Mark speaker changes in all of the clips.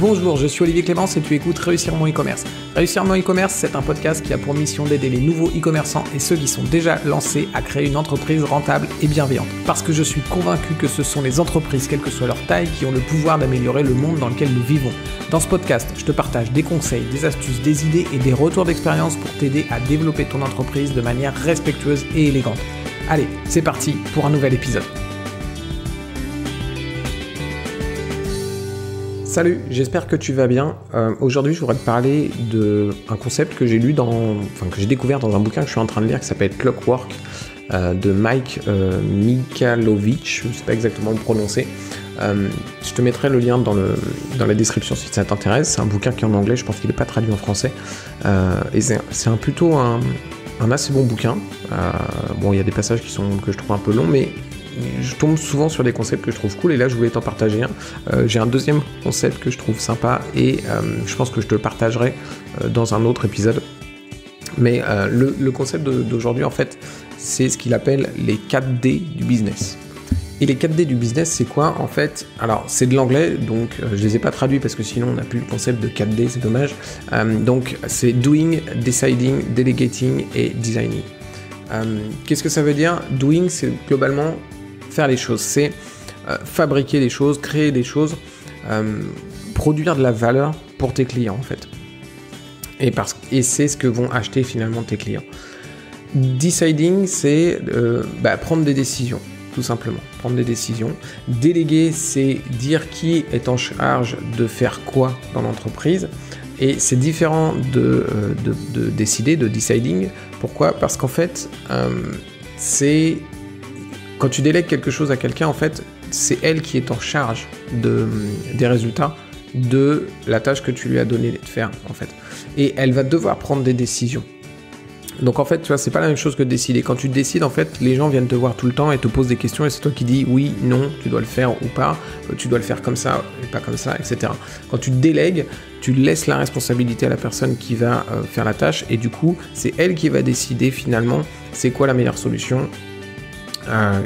Speaker 1: Bonjour, je suis Olivier Clémence et tu écoutes Réussir mon e-commerce. Réussir mon e-commerce, c'est un podcast qui a pour mission d'aider les nouveaux e-commerçants et ceux qui sont déjà lancés à créer une entreprise rentable et bienveillante. Parce que je suis convaincu que ce sont les entreprises, quelle que soit leur taille, qui ont le pouvoir d'améliorer le monde dans lequel nous vivons. Dans ce podcast, je te partage des conseils, des astuces, des idées et des retours d'expérience pour t'aider à développer ton entreprise de manière respectueuse et élégante. Allez, c'est parti pour un nouvel épisode. Salut, j'espère que tu vas bien. Aujourd'hui, je voudrais te parler d'un concept que j'ai que j'ai découvert dans un bouquin que je suis en train de lire qui s'appelle Clockwork de Mike Michalowicz. Je ne sais pas exactement le prononcer. Je te mettrai le lien dans la description si ça t'intéresse. C'est un bouquin qui est en anglais, je pense qu'il n'est pas traduit en français. Et c'est plutôt un assez bon bouquin. Il y a des passages que je trouve un peu longs, mais je tombe souvent sur des concepts que je trouve cool et là je voulais t'en partager un. J'ai un deuxième concept que je trouve sympa et je pense que je te le partagerai dans un autre épisode. Mais le concept d'aujourd'hui en fait, c'est ce qu'il appelle les 4D du business. Et les 4D du business, c'est quoi en fait? Alors c'est de l'anglais, donc je les ai pas traduits parce que sinon on n'a plus le concept de 4D, c'est dommage. Donc c'est doing, deciding, delegating et designing. Qu'est-ce que ça veut dire? Doing, c'est globalement faire les choses, c'est fabriquer des choses, créer des choses, produire de la valeur pour tes clients en fait. Et c'est ce que vont acheter finalement tes clients. Deciding, c'est prendre des décisions, tout simplement. Prendre des décisions. Déléguer, c'est dire qui est en charge de faire quoi dans l'entreprise. Et c'est différent de décider, de deciding. Pourquoi? Parce qu'en fait, c'est quand tu délègues quelque chose à quelqu'un, en fait, c'est elle qui est en charge des résultats de la tâche que tu lui as donné de faire, en fait. Et elle va devoir prendre des décisions. Donc en fait, tu vois, c'est pas la même chose que de décider. Quand tu décides, en fait, les gens viennent te voir tout le temps et te posent des questions et c'est toi qui dis oui, non, tu dois le faire ou pas, tu dois le faire comme ça et pas comme ça, etc. Quand tu délègues, tu laisses la responsabilité à la personne qui va faire la tâche et du coup, c'est elle qui va décider finalement c'est quoi la meilleure solution.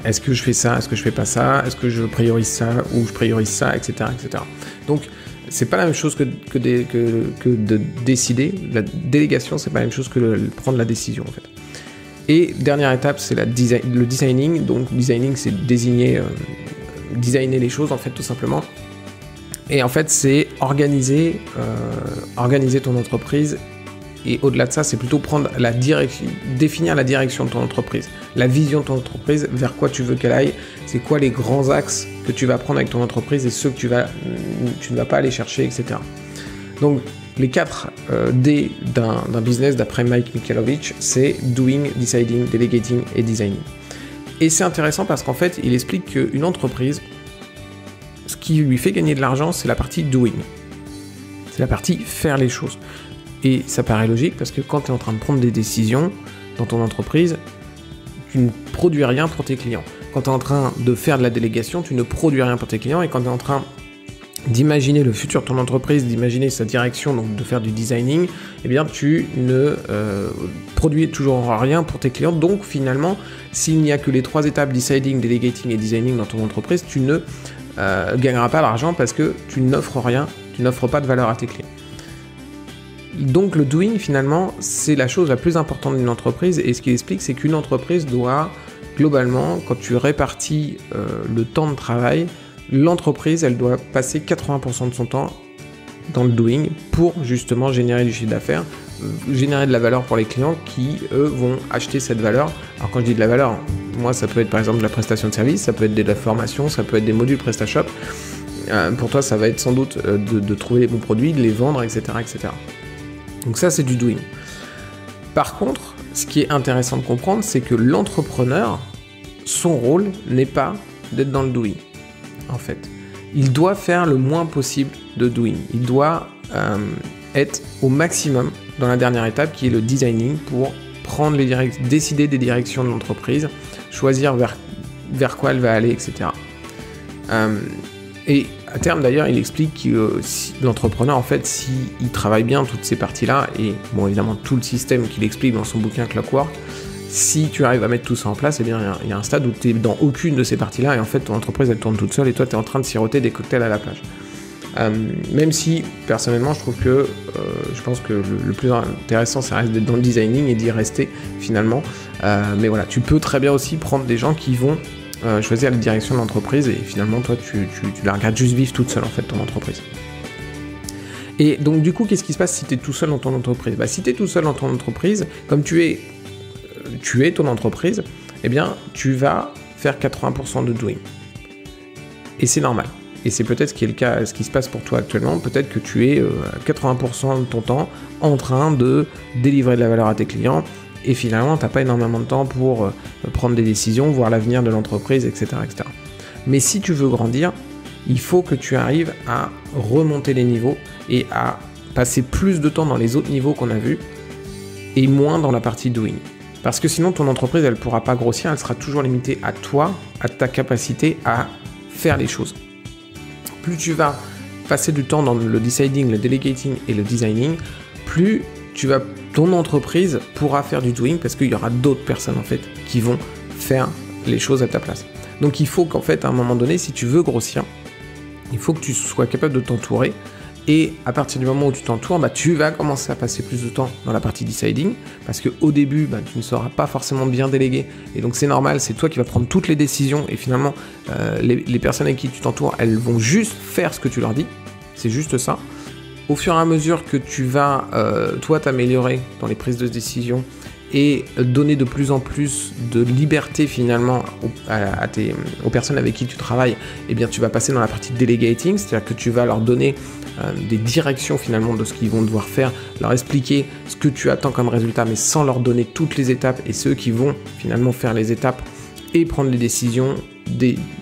Speaker 1: Est-ce que je fais ça, est-ce que je fais pas ça, est-ce que je priorise ça ou je priorise ça, etc., etc. Donc c'est pas la même chose que de décider. La délégation, c'est pas la même chose que prendre la décision en fait. Et dernière étape, c'est le designing. Donc designing, c'est designer les choses en fait tout simplement. Et en fait, c'est organiser ton entreprise. Et au-delà de ça, c'est plutôt définir la direction de ton entreprise, la vision de ton entreprise, vers quoi tu veux qu'elle aille, c'est quoi les grands axes que tu vas prendre avec ton entreprise et ceux que tu ne vas pas aller chercher, etc. Donc, les 4 D d'un business, d'après Mike Michalowicz, c'est doing, deciding, delegating et designing. Et c'est intéressant parce qu'en fait, il explique qu'une entreprise, ce qui lui fait gagner de l'argent, c'est la partie doing. C'est la partie faire les choses. Et ça paraît logique parce que quand tu es en train de prendre des décisions dans ton entreprise, tu ne produis rien pour tes clients. Quand tu es en train de faire de la délégation, tu ne produis rien pour tes clients. Et quand tu es en train d'imaginer le futur de ton entreprise, d'imaginer sa direction, donc de faire du designing, eh bien tu ne produis toujours rien pour tes clients. Donc finalement, s'il n'y a que les 3 étapes, deciding, delegating et designing dans ton entreprise, tu ne gagneras pas d'argent parce que tu n'offres rien, tu n'offres pas de valeur à tes clients. Donc le doing finalement c'est la chose la plus importante d'une entreprise et ce qu'il explique c'est qu'une entreprise doit globalement quand tu répartis le temps de travail, l'entreprise elle doit passer 80% de son temps dans le doing pour justement générer du chiffre d'affaires, générer de la valeur pour les clients qui eux vont acheter cette valeur. Alors quand je dis de la valeur, moi ça peut être par exemple de la prestation de service, ça peut être de la formation, ça peut être des modules PrestaShop. Pour toi ça va être sans doute de trouver les bons produits, de les vendre, etc. etc. Donc ça, c'est du doing. Par contre, ce qui est intéressant de comprendre, c'est que l'entrepreneur, son rôle n'est pas d'être dans le doing, en fait. Il doit faire le moins possible de doing. Il doit être au maximum dans la dernière étape, qui est le designing, pour décider des directions de l'entreprise, choisir vers quoi elle va aller, etc. Et à terme d'ailleurs, il explique que l'entrepreneur, en fait, s'il travaille bien toutes ces parties-là, et bon évidemment tout le système qu'il explique dans son bouquin Clockwork, si tu arrives à mettre tout ça en place, eh bien il y a un stade où tu es dans aucune de ces parties-là, et en fait ton entreprise elle tourne toute seule, et toi tu es en train de siroter des cocktails à la plage. Même si, personnellement, je trouve que je pense que le plus intéressant, ça reste d'être dans le designing et d'y rester, finalement. Mais voilà, tu peux très bien aussi prendre des gens qui vont choisir la direction de l'entreprise et finalement, toi, tu la regardes juste vivre toute seule, en fait, ton entreprise. Et donc, du coup, qu'est-ce qui se passe si tu es tout seul dans ton entreprise? Si tu es tout seul dans ton entreprise, comme tu es ton entreprise, eh bien, tu vas faire 80% de doing. Et c'est normal. Et c'est peut-être ce qui est le cas, ce qui se passe pour toi actuellement. Peut-être que tu es 80% de ton temps en train de délivrer de la valeur à tes clients et finalement, tu n'as pas énormément de temps pour prendre des décisions, voir l'avenir de l'entreprise, etc., etc. Mais si tu veux grandir, il faut que tu arrives à remonter les niveaux et à passer plus de temps dans les autres niveaux qu'on a vus et moins dans la partie doing. Parce que sinon, ton entreprise, elle ne pourra pas grossir, elle sera toujours limitée à toi, à ta capacité à faire les choses. Plus tu vas passer du temps dans le deciding, le delegating et le designing, plus ton entreprise pourra faire du doing parce qu'il y aura d'autres personnes en fait qui vont faire les choses à ta place. Donc il faut qu'en fait à un moment donné, si tu veux grossir, il faut que tu sois capable de t'entourer. Et à partir du moment où tu t'entoures, tu vas commencer à passer plus de temps dans la partie deciding parce qu'au début, tu ne sauras pas forcément bien déléguer. Et donc c'est normal, c'est toi qui vas prendre toutes les décisions et finalement, les personnes avec qui tu t'entoures, elles vont juste faire ce que tu leur dis. C'est juste ça. Au fur et à mesure que tu vas, toi, t'améliorer dans les prises de décision et donner de plus en plus de liberté finalement aux personnes avec qui tu travailles, eh bien tu vas passer dans la partie delegating, c'est-à-dire que tu vas leur donner des directions finalement de ce qu'ils vont devoir faire, leur expliquer ce que tu attends comme résultat, mais sans leur donner toutes les étapes, et ceux qui vont finalement faire les étapes et prendre les décisions,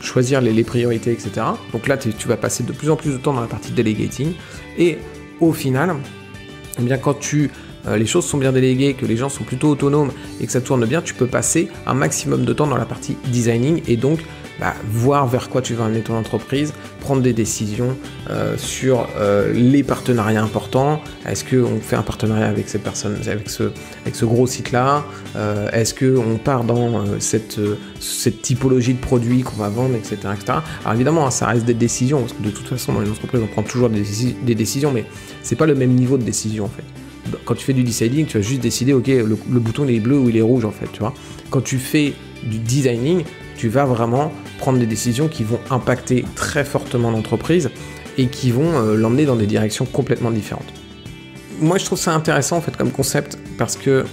Speaker 1: choisir les priorités, etc. Donc là, tu vas passer de plus en plus de temps dans la partie delegating, et au final, eh bien quand les choses sont bien déléguées, que les gens sont plutôt autonomes et que ça tourne bien, tu peux passer un maximum de temps dans la partie designing et donc voir vers quoi tu veux amener ton entreprise, prendre des décisions sur les partenariats importants. Est-ce qu'on fait un partenariat avec cette personne, avec ce gros site-là? Est-ce qu'on part dans cette typologie de produits qu'on va vendre, etc., etc. Alors évidemment, ça reste des décisions, parce que de toute façon, dans les entreprises, on prend toujours des décisions, mais c'est pas le même niveau de décision en fait. Quand tu fais du deciding, tu vas juste décider, ok, le bouton il est bleu ou il est rouge en fait, tu vois. Quand tu fais du designing, tu vas vraiment prendre des décisions qui vont impacter très fortement l'entreprise et qui vont l'emmener dans des directions complètement différentes. Moi, je trouve ça intéressant en fait comme concept parce que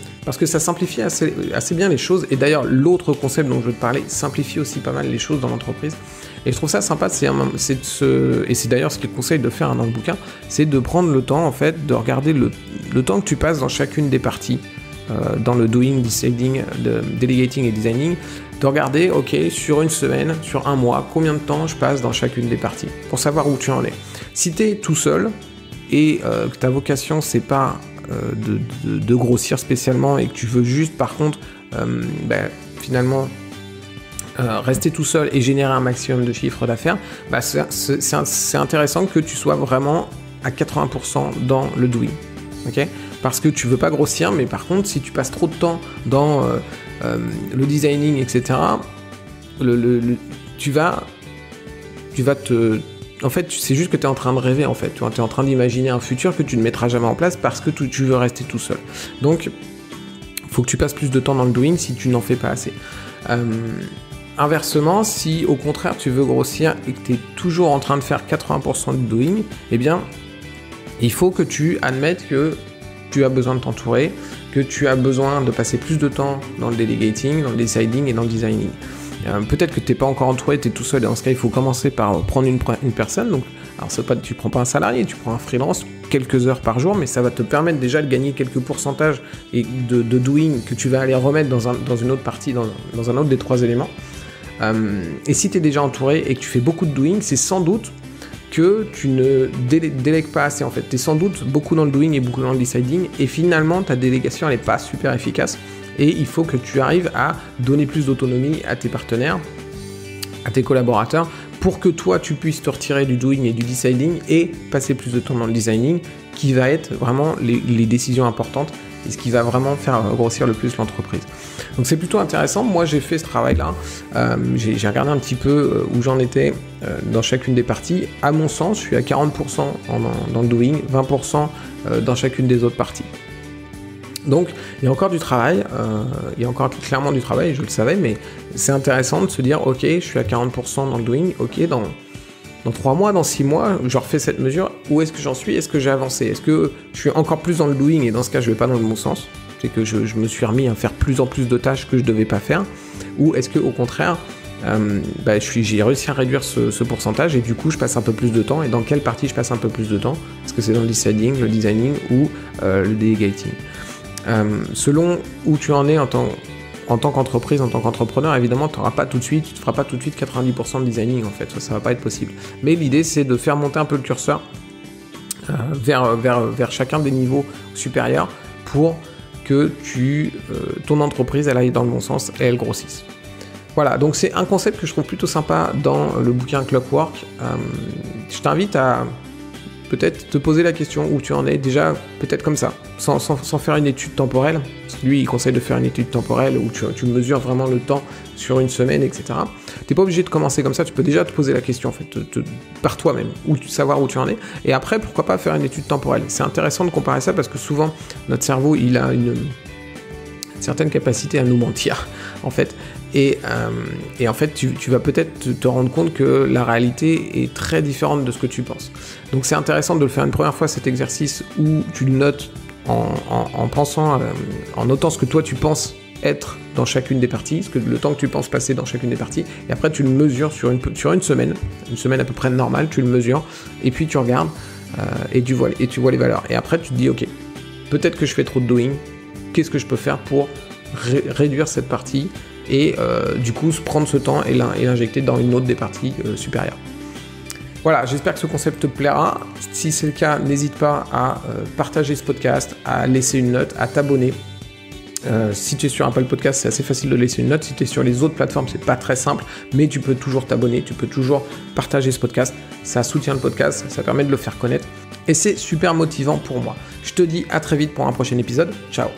Speaker 1: ça simplifie assez bien les choses. Et d'ailleurs, l'autre concept dont je veux te parler simplifie aussi pas mal les choses dans l'entreprise. Et je trouve ça sympa, et c'est d'ailleurs ce qu'il conseille de faire dans le bouquin, c'est de prendre le temps en fait de regarder le temps que tu passes dans chacune des parties, dans le doing, deciding, delegating et designing, de regarder, ok, sur une semaine, sur un mois, combien de temps je passe dans chacune des parties, pour savoir où tu en es. Si tu es tout seul et que ta vocation c'est pas de grossir spécialement et que tu veux juste par contre finalement rester tout seul et générer un maximum de chiffre d'affaires, c'est intéressant que tu sois vraiment à 80% dans le doing, ok? Parce que tu veux pas grossir, mais par contre, si tu passes trop de temps dans le designing, etc., tu vas te... En fait, c'est juste que tu es en train de rêver, en fait. Tu es en train d'imaginer un futur que tu ne mettras jamais en place parce que tu veux rester tout seul. Donc, il faut que tu passes plus de temps dans le doing si tu n'en fais pas assez. Inversement, si au contraire tu veux grossir et que tu es toujours en train de faire 80% de doing, eh bien, il faut que tu admettes que tu as besoin de t'entourer, que tu as besoin de passer plus de temps dans le delegating, dans le deciding et dans le designing. Peut-être que tu n'es pas encore entouré, tu es tout seul, et dans ce cas, il faut commencer par prendre une personne. Donc, alors, tu ne prends pas un salarié, tu prends un freelance, quelques heures par jour, mais ça va te permettre déjà de gagner quelques pourcentages et de doing que tu vas aller remettre dans une autre partie, dans un autre des 3 éléments. Et si tu es déjà entouré et que tu fais beaucoup de doing, c'est sans doute que tu ne délègues pas assez en fait. Tu es sans doute beaucoup dans le doing et beaucoup dans le deciding et finalement ta délégation elle n'est pas super efficace et il faut que tu arrives à donner plus d'autonomie à tes partenaires, à tes collaborateurs pour que toi tu puisses te retirer du doing et du deciding et passer plus de temps dans le designing qui va être vraiment les décisions importantes et ce qui va vraiment faire grossir le plus l'entreprise. Donc c'est plutôt intéressant. Moi j'ai fait ce travail-là, j'ai regardé un petit peu où j'en étais dans chacune des parties. À mon sens, je suis à 40% dans le doing, 20% dans chacune des autres parties. Donc il y a encore du travail, il y a encore clairement du travail, je le savais, mais c'est intéressant de se dire ok, je suis à 40% dans le doing, ok, dans 3 mois, dans 6 mois, je refais cette mesure, où est-ce que j'en suis, est-ce que j'ai avancé, est-ce que je suis encore plus dans le doing, et dans ce cas je vais pas dans le bon sens, c'est que je me suis remis à faire plus en plus de tâches que je devais pas faire, ou est-ce que au contraire, j'ai réussi à réduire ce pourcentage, et du coup je passe un peu plus de temps, et dans quelle partie je passe un peu plus de temps, est-ce que c'est dans le deciding, le designing, ou le delegating. Selon où tu en es en tant qu'entreprise, en tant qu'entrepreneur, évidemment, tu ne feras pas tout de suite 90% de designing, en fait, ça va pas être possible. Mais l'idée, c'est de faire monter un peu le curseur vers chacun des niveaux supérieurs pour que ton entreprise, elle aille dans le bon sens et elle grossisse. Voilà, donc c'est un concept que je trouve plutôt sympa dans le bouquin Clockwork. Je t'invite à peut-être te poser la question où tu en es, déjà peut-être comme ça, sans faire une étude temporelle. Lui, il conseille de faire une étude temporelle où tu mesures vraiment le temps sur une semaine, etc. T'es pas obligé de commencer comme ça, tu peux déjà te poser la question en fait, par toi-même, savoir où tu en es, et après pourquoi pas faire une étude temporelle. C'est intéressant de comparer ça parce que souvent notre cerveau il a une certaine capacité à nous mentir en fait. Et en fait, tu vas peut-être te rendre compte que la réalité est très différente de ce que tu penses. Donc c'est intéressant de le faire une première fois, cet exercice où tu le notes en pensant, en notant ce que toi tu penses être dans chacune des parties, le temps que tu penses passer dans chacune des parties, et après tu le mesures sur une semaine à peu près normale, tu le mesures, et puis tu regardes, et tu vois les valeurs. Et après tu te dis, ok, peut-être que je fais trop de doing, qu'est-ce que je peux faire pour réduire cette partie et du coup prendre ce temps et l'injecter dans une autre des parties supérieures. Voilà, j'espère que ce concept te plaira. Si c'est le cas, n'hésite pas à partager ce podcast, à laisser une note, à t'abonner. Si tu es sur Apple Podcast, c'est assez facile de laisser une note. Si tu es sur les autres plateformes, c'est pas très simple, mais tu peux toujours t'abonner, tu peux toujours partager ce podcast. Ça soutient le podcast, ça permet de le faire connaître et c'est super motivant pour moi. Je te dis à très vite pour un prochain épisode. Ciao.